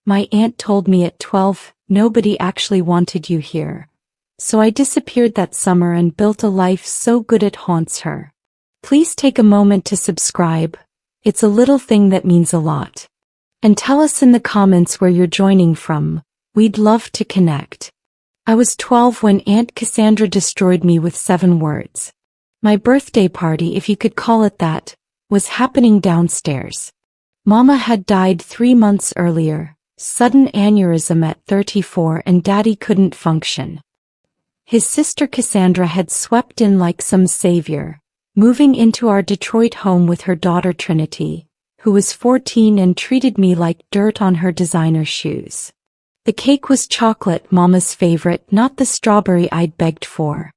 My aunt told me at 12, nobody actually wanted you here. So I disappeared that summer and built a life so good it haunts her. Please take a moment to subscribe. It's a little thing that means a lot. And tell us in the comments where you're joining from. We'd love to connect. I was 12 when Aunt Cassandra destroyed me with 7 words. My birthday party, if you could call it that, was happening downstairs. Mama had died 3 months earlier, sudden aneurysm at 34, and Daddy couldn't function. His sister Cassandra had swept in like some savior, moving into our Detroit home with her daughter Trinity, who was 14 and treated me like dirt on her designer shoes. The cake was chocolate, Mama's favorite, not the strawberry I'd begged for.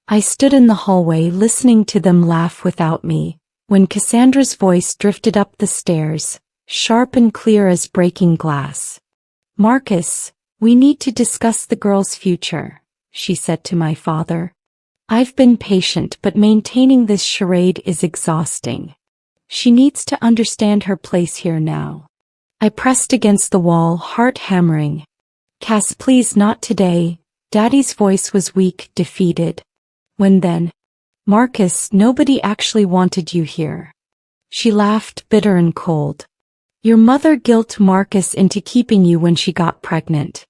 I stood in the hallway listening to them laugh without me, when Cassandra's voice drifted up the stairs, sharp and clear as breaking glass. "Marcus, we need to discuss the girl's future," she said to my father. "I've been patient, but maintaining this charade is exhausting. She needs to understand her place here now." I pressed against the wall, heart hammering. "Cass, please, not today." Daddy's voice was weak, defeated. "When then?" "Marcus, nobody actually wanted you here." She laughed, bitter and cold. "Your mother guilt Marcus into keeping you when she got pregnant.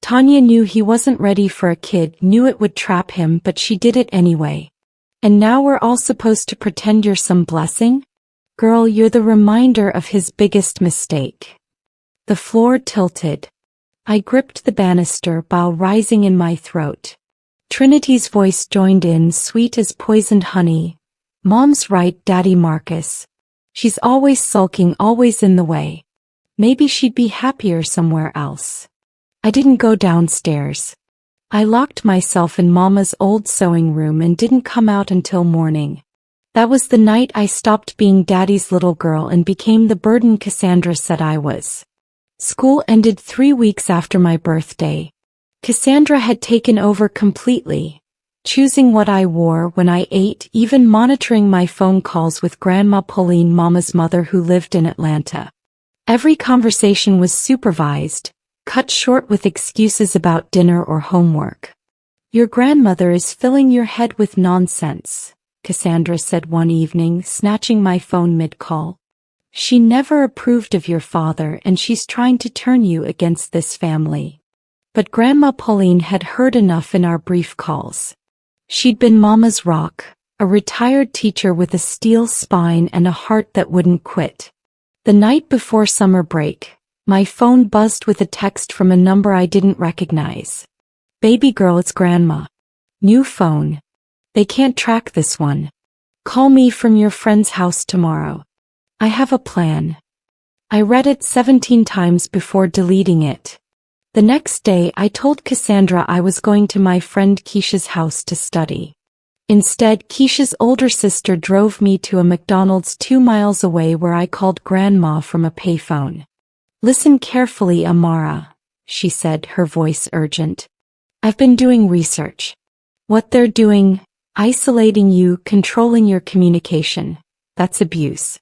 Tanya knew he wasn't ready for a kid, knew it would trap him, but she did it anyway. And now we're all supposed to pretend you're some blessing? Girl, you're the reminder of his biggest mistake." The floor tilted. I gripped the banister, bile rising in my throat. Trinity's voice joined in, sweet as poisoned honey. "Mom's right, Daddy Marcus. She's always sulking, always in the way. Maybe she'd be happier somewhere else." I didn't go downstairs. I locked myself in Mama's old sewing room and didn't come out until morning. That was the night I stopped being Daddy's little girl and became the burden Cassandra said I was. School ended 3 weeks after my birthday. Cassandra had taken over completely, choosing what I wore, when I ate, even monitoring my phone calls with Grandma Pauline, Mama's mother, who lived in Atlanta. Every conversation was supervised, cut short with excuses about dinner or homework. "Your grandmother is filling your head with nonsense," Cassandra said one evening, snatching my phone mid-call. "She never approved of your father, and she's trying to turn you against this family." But Grandma Pauline had heard enough in our brief calls. She'd been Mama's rock, a retired teacher with a steel spine and a heart that wouldn't quit. The night before summer break, my phone buzzed with a text from a number I didn't recognize. "Baby girl, it's Grandma. New phone. They can't track this one. Call me from your friend's house tomorrow. I have a plan." I read it 17 times before deleting it. The next day I told Cassandra I was going to my friend Keisha's house to study. Instead, Keisha's older sister drove me to a McDonald's 2 miles away, where I called Grandma from a payphone. "Listen carefully, Amara," she said, her voice urgent. "I've been doing research. What they're doing, isolating you, controlling your communication, that's abuse.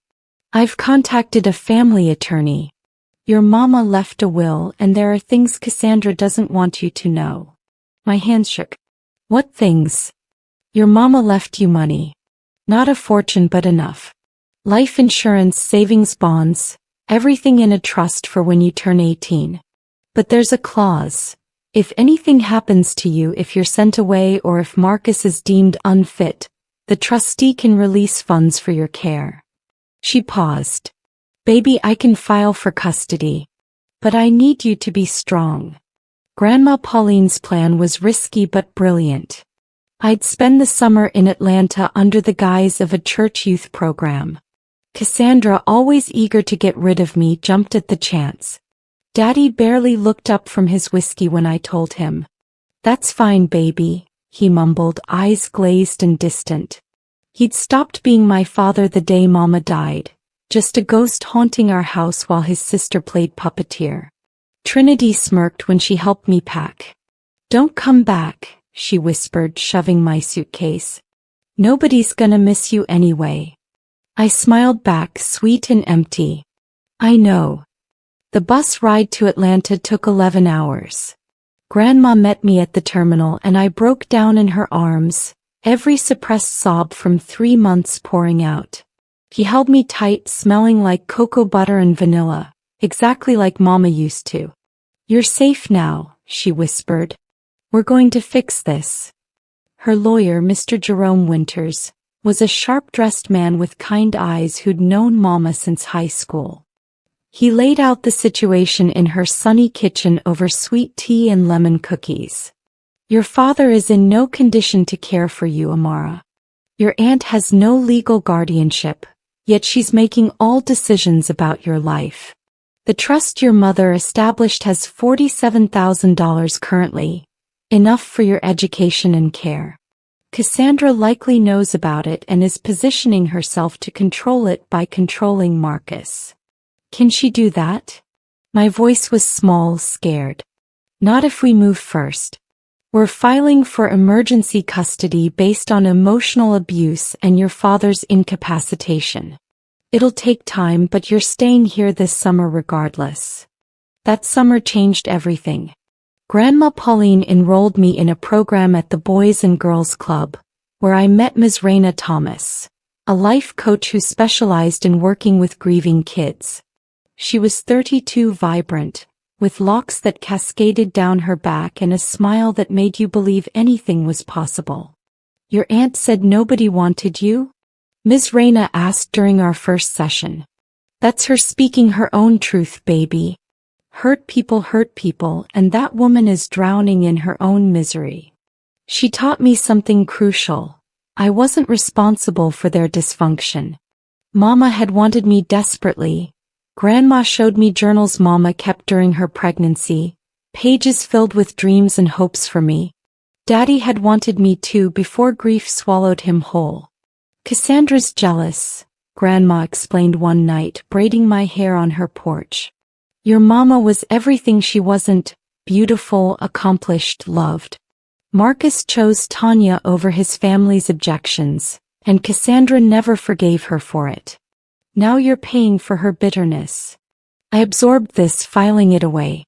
I've contacted a family attorney. Your mama left a will, and there are things Cassandra doesn't want you to know." My hands shook. "What things?" "Your mama left you money. Not a fortune, but enough. Life insurance, savings bonds, everything in a trust for when you turn 18. But there's a clause. If anything happens to you, if you're sent away, or if Marcus is deemed unfit, the trustee can release funds for your care." She paused. "Baby, I can file for custody. But I need you to be strong." Grandma Pauline's plan was risky but brilliant. I'd spend the summer in Atlanta under the guise of a church youth program. Cassandra, always eager to get rid of me, jumped at the chance. Daddy barely looked up from his whiskey when I told him. "That's fine, baby," he mumbled, eyes glazed and distant. He'd stopped being my father the day Mama died, just a ghost haunting our house while his sister played puppeteer. Trinity smirked when she helped me pack. "Don't come back," she whispered, shoving my suitcase. "Nobody's gonna miss you anyway." I smiled back, sweet and empty. "I know." The bus ride to Atlanta took 11 hours. Grandma met me at the terminal and I broke down in her arms, every suppressed sob from 3 months pouring out. He held me tight, smelling like cocoa butter and vanilla, exactly like Mama used to. "You're safe now," she whispered. "We're going to fix this." Her lawyer, Mr. Jerome Winters, was a sharp-dressed man with kind eyes who'd known Mama since high school. He laid out the situation in her sunny kitchen over sweet tea and lemon cookies. "Your father is in no condition to care for you, Amara. Your aunt has no legal guardianship, yet she's making all decisions about your life. The trust your mother established has $47,000 currently, enough for your education and care. Cassandra likely knows about it and is positioning herself to control it by controlling Marcus. Can she do that?" My voice was small, scared. "Not if we move first. We're filing for emergency custody based on emotional abuse and your father's incapacitation. It'll take time, but you're staying here this summer regardless." That summer changed everything. Grandma Pauline enrolled me in a program at the Boys and Girls Club, where I met Ms. Raina Thomas, a life coach who specialized in working with grieving kids. She was 32, vibrant, with locks that cascaded down her back and a smile that made you believe anything was possible. "Your aunt said nobody wanted you?" Ms. Raina asked during our first session. "That's her speaking her own truth, baby. Hurt people, and that woman is drowning in her own misery." She taught me something crucial. I wasn't responsible for their dysfunction. Mama had wanted me desperately. Grandma showed me journals Mama kept during her pregnancy, pages filled with dreams and hopes for me. Daddy had wanted me too before grief swallowed him whole. "Cassandra's jealous," Grandma explained one night, braiding my hair on her porch. "Your mama was everything she wasn't: beautiful, accomplished, loved. Marcus chose Tanya over his family's objections, and Cassandra never forgave her for it. Now you're paying for her bitterness." I absorbed this, filing it away.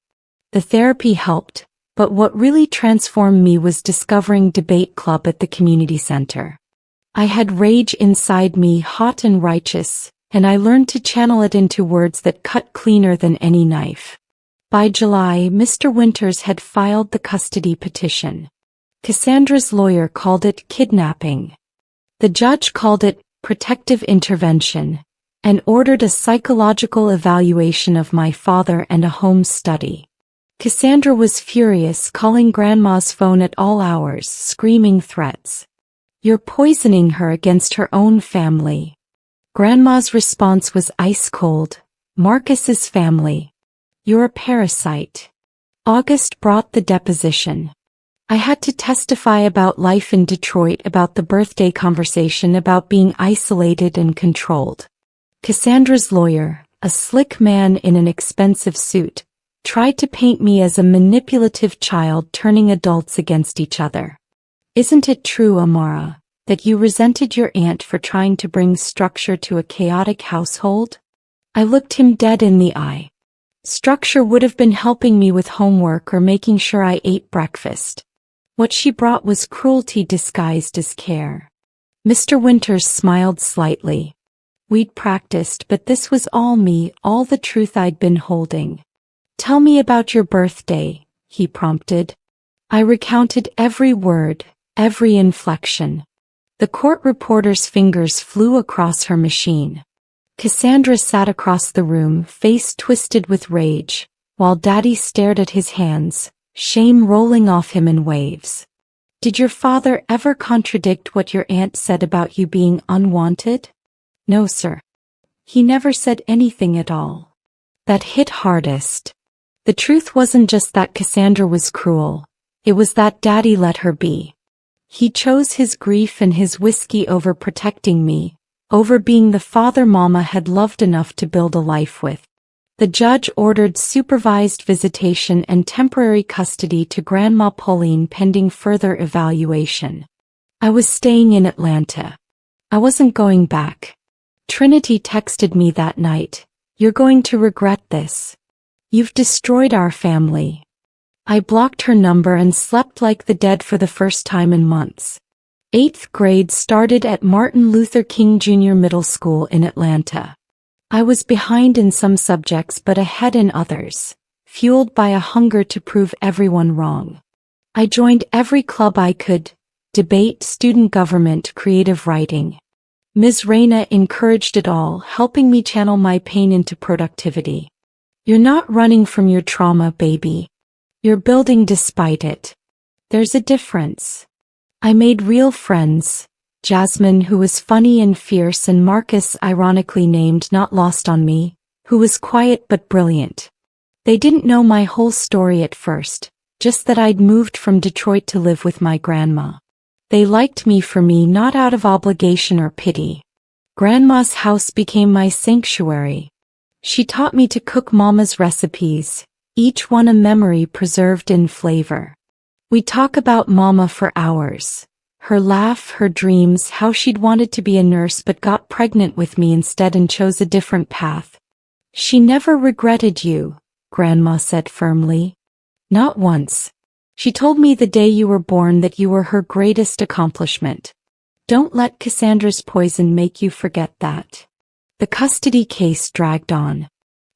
The therapy helped, but what really transformed me was discovering debate club at the community center. I had rage inside me, hot and righteous, and I learned to channel it into words that cut cleaner than any knife. By July, Mr. Winters had filed the custody petition. Cassandra's lawyer called it kidnapping. The judge called it protective intervention, and ordered a psychological evaluation of my father and a home study. Cassandra was furious, calling Grandma's phone at all hours, screaming threats. "You're poisoning her against her own family." Grandma's response was ice cold. "Marcus's family. You're a parasite." August brought the deposition. I had to testify about life in Detroit, about the birthday conversation, about being isolated and controlled. Cassandra's lawyer, a slick man in an expensive suit, tried to paint me as a manipulative child turning adults against each other. "Isn't it true, Amara, that you resented your aunt for trying to bring structure to a chaotic household?" I looked him dead in the eye. Structure would have been helping me with homework or making sure I ate breakfast. What she brought was cruelty disguised as care. Mr. Winters smiled slightly. "We'd practiced, but this was all me, all the truth I'd been holding." "Tell me about your birthday," he prompted. I recounted every word, every inflection. The court reporter's fingers flew across her machine. Cassandra sat across the room, face twisted with rage, while Daddy stared at his hands, shame rolling off him in waves. "Did your father ever contradict what your aunt said about you being unwanted?" "No, sir. He never said anything at all." That hit hardest. The truth wasn't just that Cassandra was cruel, it was that Daddy let her be. He chose his grief and his whiskey over protecting me, over being the father Mama had loved enough to build a life with. The judge ordered supervised visitation and temporary custody to Grandma Pauline pending further evaluation. I was staying in Atlanta. I wasn't going back. Trinity texted me that night, "You're going to regret this." You've destroyed our family. I blocked her number and slept like the dead for the first time in months. 8th grade started at Martin Luther King Jr. Middle School in Atlanta. I was behind in some subjects but ahead in others, fueled by a hunger to prove everyone wrong. I joined every club I could: debate, student government, creative writing. Ms. Reyna encouraged it all, helping me channel my pain into productivity. You're not running from your trauma, baby. You're building despite it. There's a difference. I made real friends: Jasmine, who was funny and fierce, and Marcus, ironically named, not lost on me, who was quiet but brilliant. They didn't know my whole story at first, just that I'd moved from Detroit to live with my grandma. They liked me for me, not out of obligation or pity. Grandma's house became my sanctuary. She taught me to cook Mama's recipes, each one a memory preserved in flavor. We talk about Mama for hours. Her laugh, her dreams, how she'd wanted to be a nurse but got pregnant with me instead and chose a different path. She never regretted you, Grandma said firmly. Not once. She told me the day you were born that you were her greatest accomplishment. Don't let Cassandra's poison make you forget that. The custody case dragged on.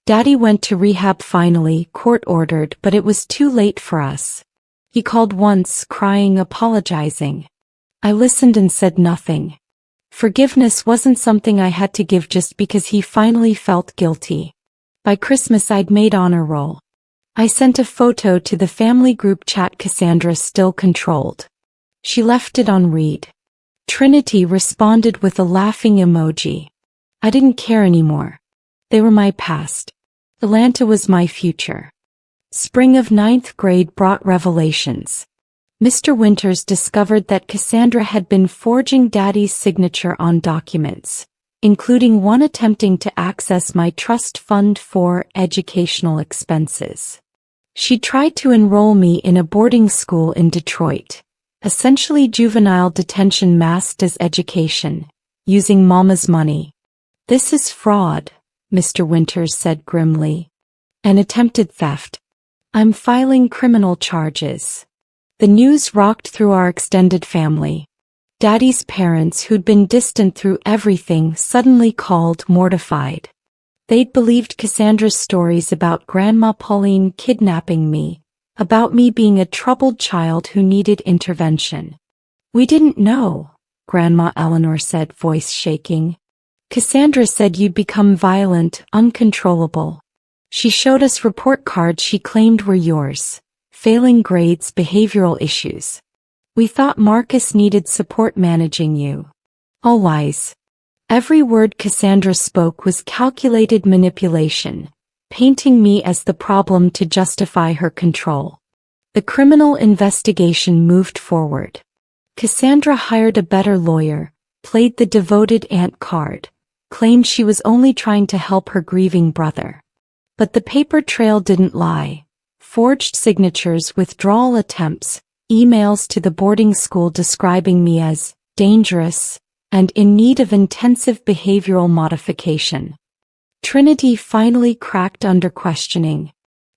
Daddy went to rehab finally, court-ordered, but it was too late for us. He called once, crying, apologizing. I listened and said nothing. Forgiveness wasn't something I had to give just because he finally felt guilty. By Christmas I'd made honor roll. I sent a photo to the family group chat Cassandra still controlled. She left it on read. Trinity responded with a laughing emoji. I didn't care anymore. They were my past. Atlanta was my future. Spring of 9th grade brought revelations. Mr. Winters discovered that Cassandra had been forging Daddy's signature on documents, including one attempting to access my trust fund for educational expenses. She tried to enroll me in a boarding school in Detroit, essentially juvenile detention masked as education, using Mama's money. This is fraud, Mr. Winters said grimly. An attempted theft. I'm filing criminal charges. The news rocked through our extended family. Daddy's parents, who'd been distant through everything, suddenly called, mortified. They'd believed Cassandra's stories about Grandma Pauline kidnapping me, about me being a troubled child who needed intervention. We didn't know, Grandma Eleanor said, voice shaking. Cassandra said you'd become violent, uncontrollable. She showed us report cards she claimed were yours. Failing grades, behavioral issues. We thought Marcus needed support managing you. All lies. Every word Cassandra spoke was calculated manipulation, painting me as the problem to justify her control. The criminal investigation moved forward. Cassandra hired a better lawyer, played the devoted aunt card, claimed she was only trying to help her grieving brother. But the paper trail didn't lie. Forged signatures, withdrawal attempts, emails to the boarding school describing me as dangerous and in need of intensive behavioral modification. Trinity finally cracked under questioning.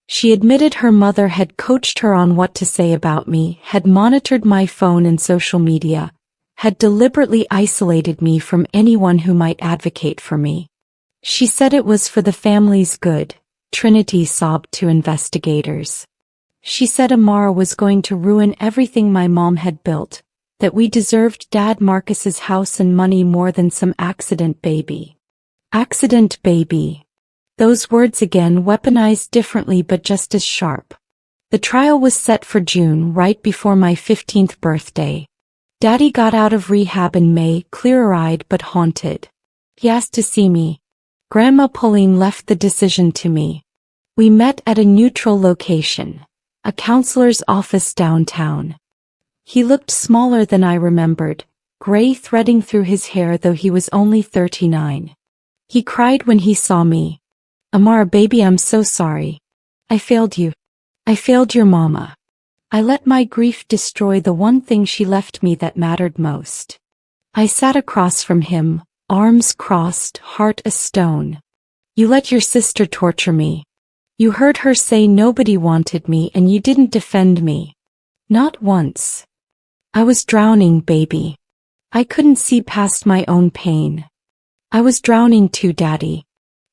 She admitted her mother had coached her on what to say about me, had monitored my phone and social media, had deliberately isolated me from anyone who might advocate for me. She said it was for the family's good, Trinity sobbed to investigators. She said Amara was going to ruin everything my mom had built, that we deserved Dad Marcus's house and money more than some accident baby. Accident baby. Those words again, weaponized differently but just as sharp. The trial was set for June, right before my 15th birthday. Daddy got out of rehab in May, clear-eyed but haunted. He asked to see me. Grandma Pauline left the decision to me. We met at a neutral location, a counselor's office downtown. He looked smaller than I remembered, gray threading through his hair though he was only 39. He cried when he saw me. Amara baby, I'm so sorry. I failed you. I failed your mama. I let my grief destroy the one thing she left me that mattered most. I sat across from him, arms crossed, heart a stone. You let your sister torture me. You heard her say nobody wanted me and you didn't defend me. Not once. I was drowning, baby. I couldn't see past my own pain. I was drowning too, Daddy.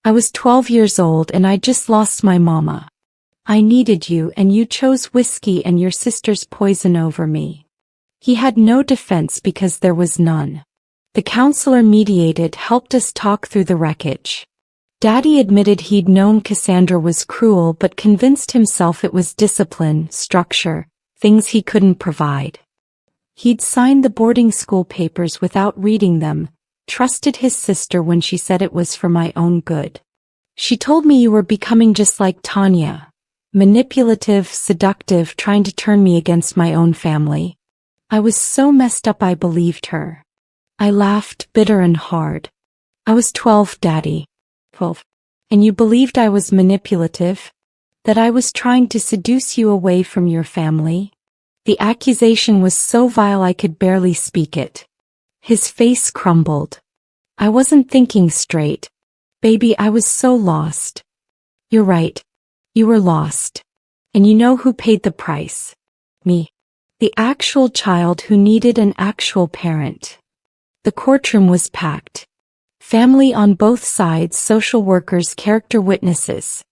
I was 12 years old and I just lost my mama. I needed you and you chose whiskey and your sister's poison over me. He had no defense because there was none. The counselor mediated, helped us talk through the wreckage. Daddy admitted he'd known Cassandra was cruel but convinced himself it was discipline, structure, things he couldn't provide. He'd signed the boarding school papers without reading them, trusted his sister when she said it was for my own good. She told me you were becoming just like Tanya, manipulative, seductive, trying to turn me against my own family. I was so messed up I believed her. I laughed, bitter and hard. I was 12, Daddy. 12. And you believed I was manipulative? That I was trying to seduce you away from your family? The accusation was so vile I could barely speak it. His face crumbled. I wasn't thinking straight. Baby, I was so lost. You're right. You were lost. And you know who paid the price? Me. The actual child who needed an actual parent. The courtroom was packed. Family on both sides, social workers, character witnesses.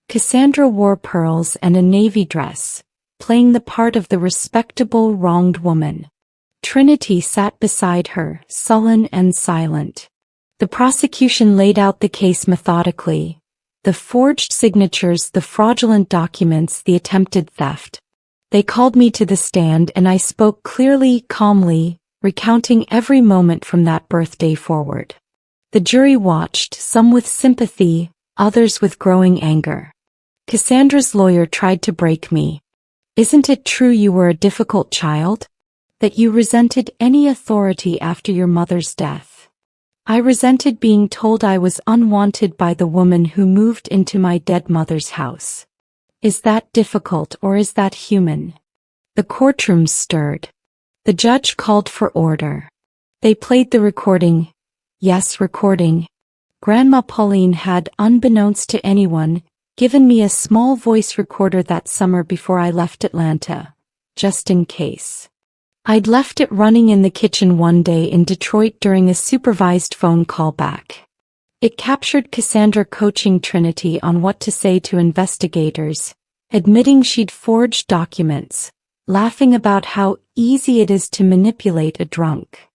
Cassandra wore pearls and a navy dress, playing the part of the respectable, wronged woman. Trinity sat beside her, sullen and silent. The prosecution laid out the case methodically. The forged signatures, the fraudulent documents, the attempted theft. They called me to the stand and I spoke clearly, calmly, recounting every moment from that birthday forward. The jury watched, some with sympathy, others with growing anger. Cassandra's lawyer tried to break me. Isn't it true you were a difficult child? That you resented any authority after your mother's death? I resented being told I was unwanted by the woman who moved into my dead mother's house. Is that difficult or is that human? The courtroom stirred. The judge called for order. They played the recording. Yes, recording. Grandma Pauline had, unbeknownst to anyone, given me a small voice recorder that summer before I left Atlanta, just in case. I'd left it running in the kitchen one day in Detroit during a supervised phone call back. It captured Cassandra coaching Trinity on what to say to investigators, admitting she'd forged documents, laughing about how easy it is to manipulate a drunk.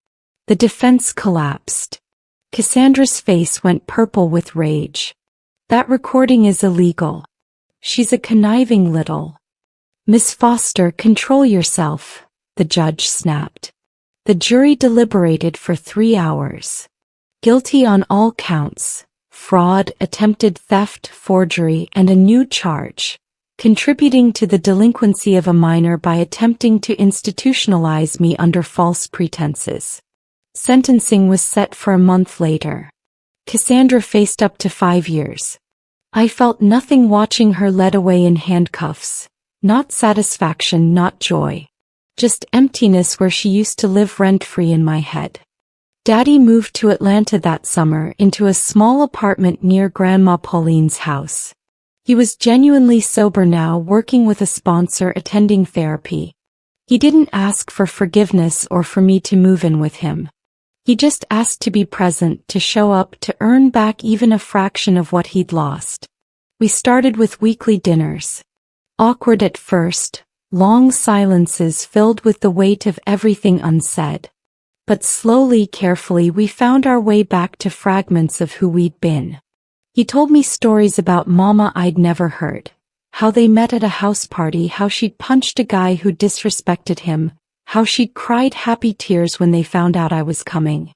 The defense collapsed. Cassandra's face went purple with rage. That recording is illegal. She's a conniving little. Miss Foster, control yourself, the judge snapped. The jury deliberated for 3 hours. Guilty on all counts: fraud, attempted theft, forgery, and a new charge, contributing to the delinquency of a minor by attempting to institutionalize me under false pretenses. Sentencing was set for a month later. Cassandra faced up to 5 years. I felt nothing watching her led away in handcuffs. Not satisfaction, not joy. Just emptiness where she used to live rent-free in my head. Daddy moved to Atlanta that summer into a small apartment near Grandma Pauline's house. He was genuinely sober now, working with a sponsor, attending therapy. He didn't ask for forgiveness or for me to move in with him. He just asked to be present, to show up, to earn back even a fraction of what he'd lost. We started with weekly dinners. Awkward at first, long silences filled with the weight of everything unsaid. But slowly, carefully, we found our way back to fragments of who we'd been. He told me stories about Mama I'd never heard. How they met at a house party, how she'd punched a guy who disrespected him, how she'd cried happy tears when they found out I was coming.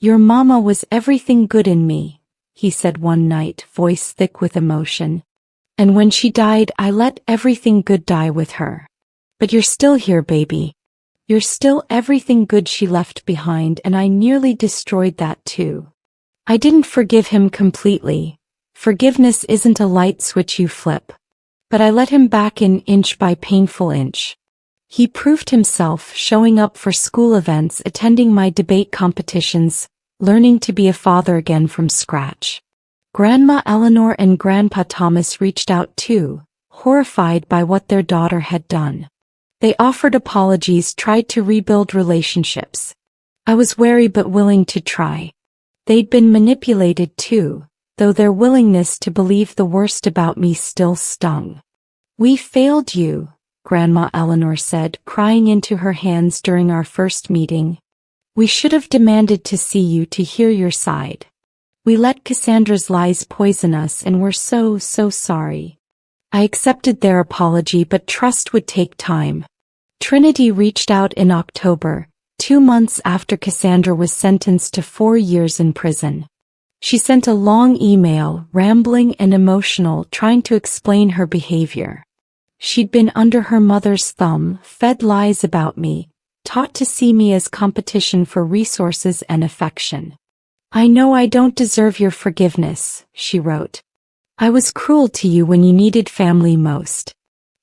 Your mama was everything good in me, he said one night, voice thick with emotion. And when she died, I let everything good die with her. But you're still here, baby. You're still everything good she left behind, and I nearly destroyed that too. I didn't forgive him completely. Forgiveness isn't a light switch you flip. But I let him back in inch by painful inch. He proved himself, showing up for school events, attending my debate competitions, learning to be a father again from scratch. Grandma Eleanor and Grandpa Thomas reached out too, horrified by what their daughter had done. They offered apologies, tried to rebuild relationships. I was wary but willing to try. They'd been manipulated too, though their willingness to believe the worst about me still stung. "We failed you," Grandma Eleanor said, crying into her hands during our first meeting. "We should have demanded to see you, to hear your side. We let Cassandra's lies poison us and we're so sorry." I accepted their apology, but trust would take time. Trinity reached out in October, 2 months after Cassandra was sentenced to 4 years in prison. She sent a long email, rambling and emotional, trying to explain her behavior. She'd been under her mother's thumb, fed lies about me, taught to see me as competition for resources and affection. "I know I don't deserve your forgiveness," she wrote. "I was cruel to you when you needed family most.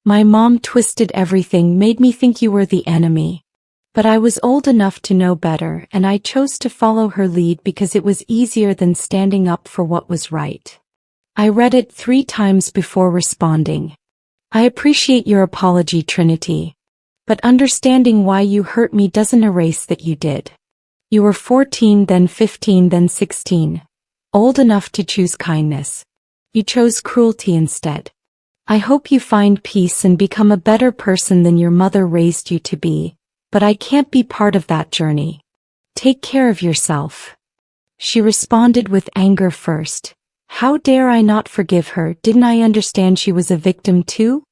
My mom twisted everything, made me think you were the enemy. But I was old enough to know better, and I chose to follow her lead because it was easier than standing up for what was right." I read it 3 times before responding. "I appreciate your apology, Trinity. But understanding why you hurt me doesn't erase that you did. You were 14, then 15, then 16. Old enough to choose kindness. You chose cruelty instead. I hope you find peace and become a better person than your mother raised you to be, but I can't be part of that journey. Take care of yourself." She responded with anger first. How dare I not forgive her? Didn't I understand she was a victim too?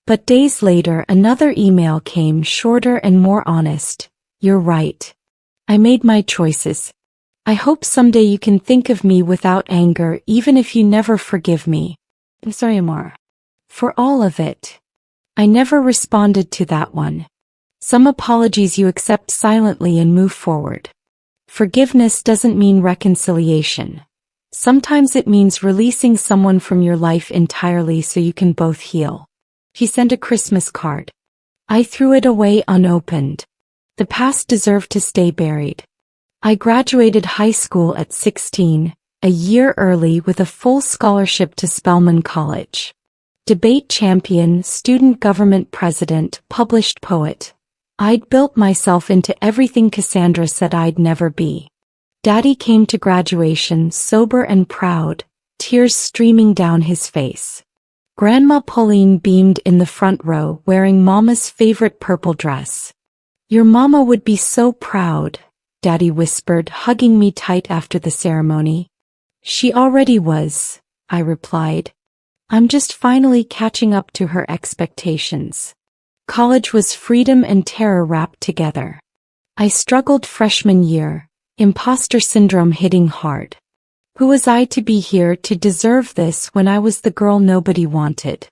But days later another email came, shorter and more honest. "You're right. I made my choices. I hope someday you can think of me without anger, even if you never forgive me. I'm sorry, Amara. For all of it." I never responded to that one. Some apologies you accept silently and move forward. Forgiveness doesn't mean reconciliation. Sometimes it means releasing someone from your life entirely so you can both heal. He sent a Christmas card. I threw it away unopened. The past deserved to stay buried. I graduated high school at 16, a year early, with a full scholarship to Spelman College. Debate champion, student government president, published poet. I'd built myself into everything Cassandra said I'd never be. Daddy came to graduation sober and proud, tears streaming down his face. Grandma Pauline beamed in the front row, wearing Mama's favorite purple dress. "Your Mama would be so proud," Daddy whispered, hugging me tight after the ceremony. "She already was," I replied. "I'm just finally catching up to her expectations." College was freedom and terror wrapped together. I struggled freshman year, imposter syndrome hitting hard. Who was I to be here, to deserve this, when I was the girl nobody wanted?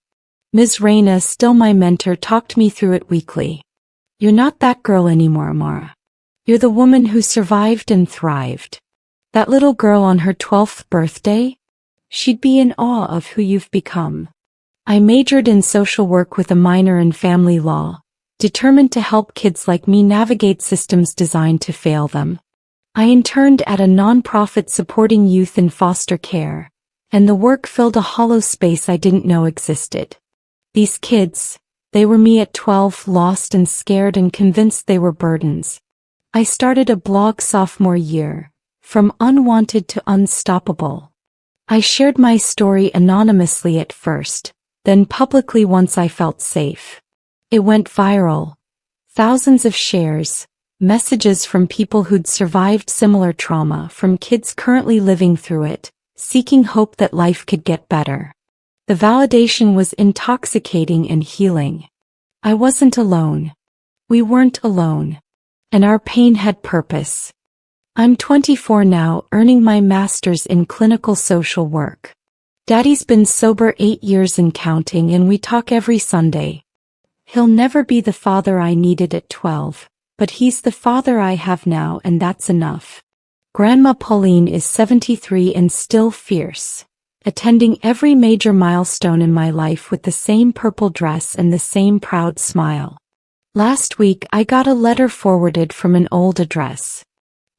Ms. Reyna, still my mentor, talked me through it weekly. "You're not that girl anymore, Amara. You're the woman who survived and thrived. That little girl on her 12th birthday? She'd be in awe of who you've become." I majored in social work with a minor in family law, determined to help kids like me navigate systems designed to fail them. I interned at a nonprofit supporting youth in foster care, and the work filled a hollow space I didn't know existed. These kids, they were me at 12, lost and scared and convinced they were burdens. I started a blog sophomore year, From Unwanted to Unstoppable. I shared my story anonymously at first, then publicly once I felt safe. It went viral. Thousands of shares, messages from people who'd survived similar trauma, from kids currently living through it, seeking hope that life could get better. The validation was intoxicating and healing. I wasn't alone. We weren't alone. And our pain had purpose. I'm 24 now, earning my master's in clinical social work. Daddy's been sober 8 years and counting, and we talk every Sunday. He'll never be the father I needed at 12, but he's the father I have now, and that's enough. Grandma Pauline is 73 and still fierce, attending every major milestone in my life with the same purple dress and the same proud smile. Last week I got a letter forwarded from an old address.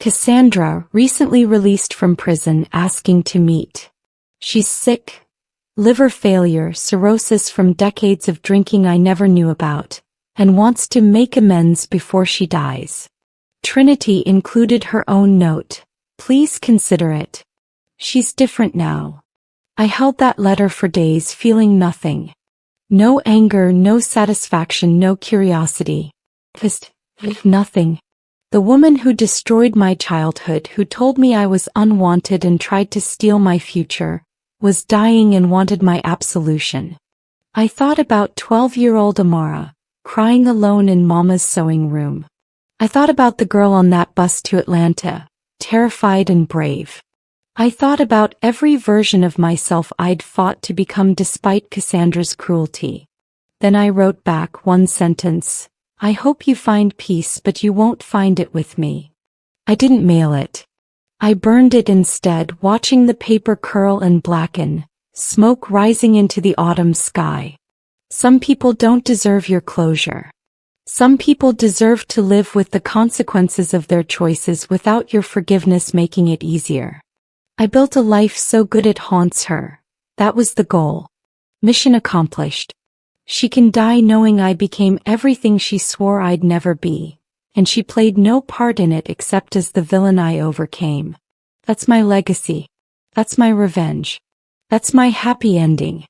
Cassandra, recently released from prison, asking to meet. She's sick. Liver failure, cirrhosis from decades of drinking I never knew about, and wants to make amends before she dies. Trinity included her own note. Please consider it. She's different now. I held that letter for days feeling nothing. No anger, no satisfaction, no curiosity. Just nothing. The woman who destroyed my childhood, who told me I was unwanted and tried to steal my future, was dying and wanted my absolution. I thought about 12-year-old Amara, crying alone in Mama's sewing room. I thought about the girl on that bus to Atlanta, terrified and brave. I thought about every version of myself I'd fought to become despite Cassandra's cruelty. Then I wrote back one sentence: I hope you find peace, but you won't find it with me. I didn't mail it. I burned it instead, watching the paper curl and blacken, smoke rising into the autumn sky. Some people don't deserve your closure. Some people deserve to live with the consequences of their choices without your forgiveness making it easier. I built a life so good it haunts her. That was the goal. Mission accomplished. She can die knowing I became everything she swore I'd never be, and she played no part in it except as the villain I overcame. That's my legacy. That's my revenge. That's my happy ending.